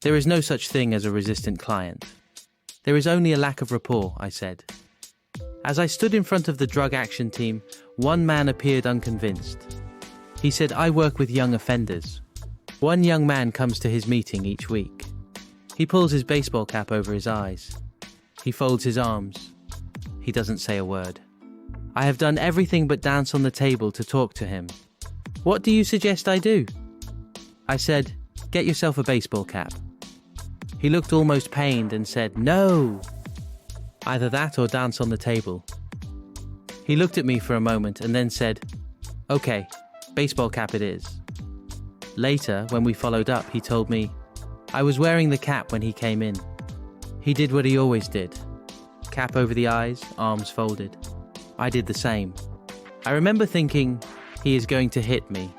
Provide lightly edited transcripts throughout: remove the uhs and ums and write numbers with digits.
There is no such thing as a resistant client. There is only a lack of rapport, I said. As I stood in front of the drug action team, one man appeared unconvinced. He said, "I work with young offenders." One young man comes to his meeting each week. He pulls his baseball cap over his eyes. He folds his arms. He doesn't say a word. I have done everything but dance on the table to talk to him. "What do you suggest I do?" I said, "Get yourself a baseball cap." He looked almost pained and said, "No." Either that or dance on the table. He looked at me for a moment and then said, "Okay, baseball cap it is." Later, when we followed up, he told me, "I was wearing the cap when he came in." He did what he always did. Cap over the eyes, arms folded. I did the same. I remember thinking, he is going to hit me.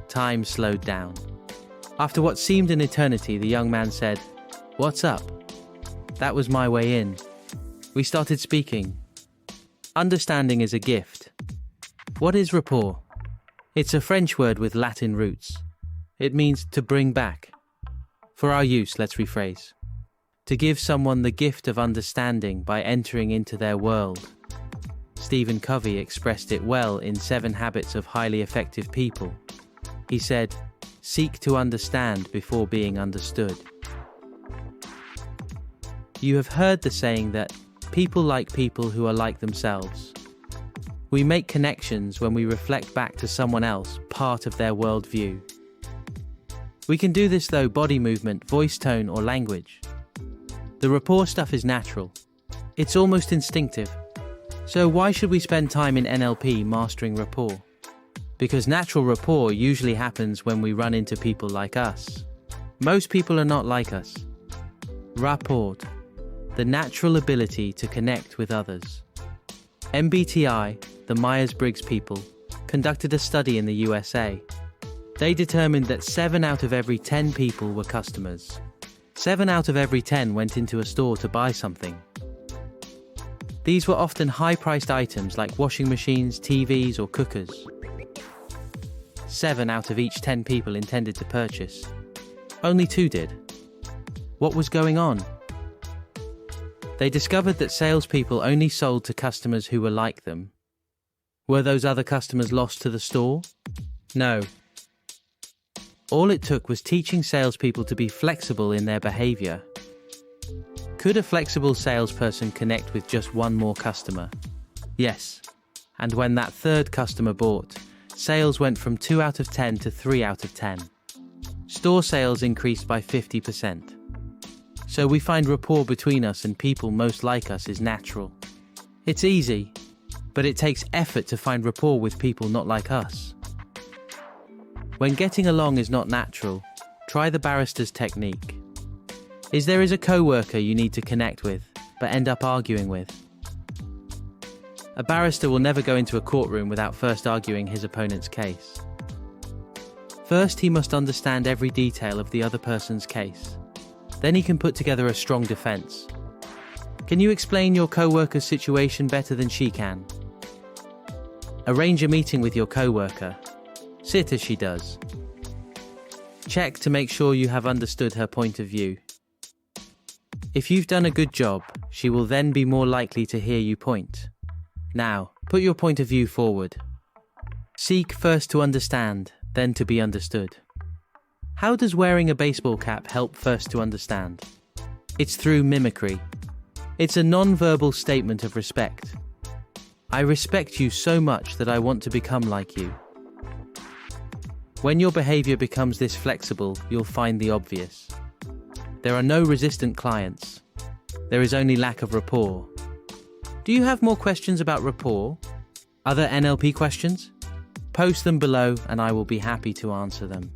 Time slowed down. After what seemed an eternity, the young man said, "What's up?" That was my way in. We started speaking. Understanding is a gift. What is rapport? It's a French word with Latin roots. It means to bring back. For our use, let's rephrase. To give someone the gift of understanding by entering into their world. Stephen Covey expressed it well in 7 Habits of Highly Effective People. He said, "Seek to understand before being understood." You have heard the saying that people like people who are like themselves. We make connections when we reflect back to someone else, part of their worldview. We can do this through body movement, voice tone, or language. The rapport stuff is natural. It's almost instinctive. So why should we spend time in NLP mastering rapport? Because natural rapport usually happens when we run into people like us. Most people are not like us. Rapport, the natural ability to connect with others. MBTI, the Myers-Briggs people, conducted a study in the USA. They determined that 7 out of every 10 people were customers. 7 out of every 10 went into a store to buy something. These were often high-priced items like washing machines, TVs, or cookers. 7 out of each 10 people intended to purchase. Only 2 did. What was going on? They discovered that salespeople only sold to customers who were like them. Were those other customers lost to the store? No. All it took was teaching salespeople to be flexible in their behavior. Could a flexible salesperson connect with just one more customer? Yes. And when that 3rd customer bought, sales went from 2 out of 10 to 3 out of 10. Store sales increased by 50%. So we find rapport between us and people most like us is natural. It's easy, but it takes effort to find rapport with people not like us. When getting along is not natural, try the barrister's technique. There is a co-worker you need to connect with, but end up arguing with. A barrister will never go into a courtroom without first arguing his opponent's case. First, he must understand every detail of the other person's case. Then he can put together a strong defense. Can you explain your co-worker's situation better than she can? Arrange a meeting with your co-worker. Sit as she does. Check to make sure you have understood her point of view. If you've done a good job, she will then be more likely to hear you point. Now, put your point of view forward. Seek first to understand, then to be understood. How does wearing a baseball cap help first to understand? It's through mimicry. It's a non-verbal statement of respect. I respect you so much that I want to become like you. When your behavior becomes this flexible, you'll find the obvious. There are no resistant clients. There is only lack of rapport. Do you have more questions about rapport? Other NLP questions? Post them below and I will be happy to answer them.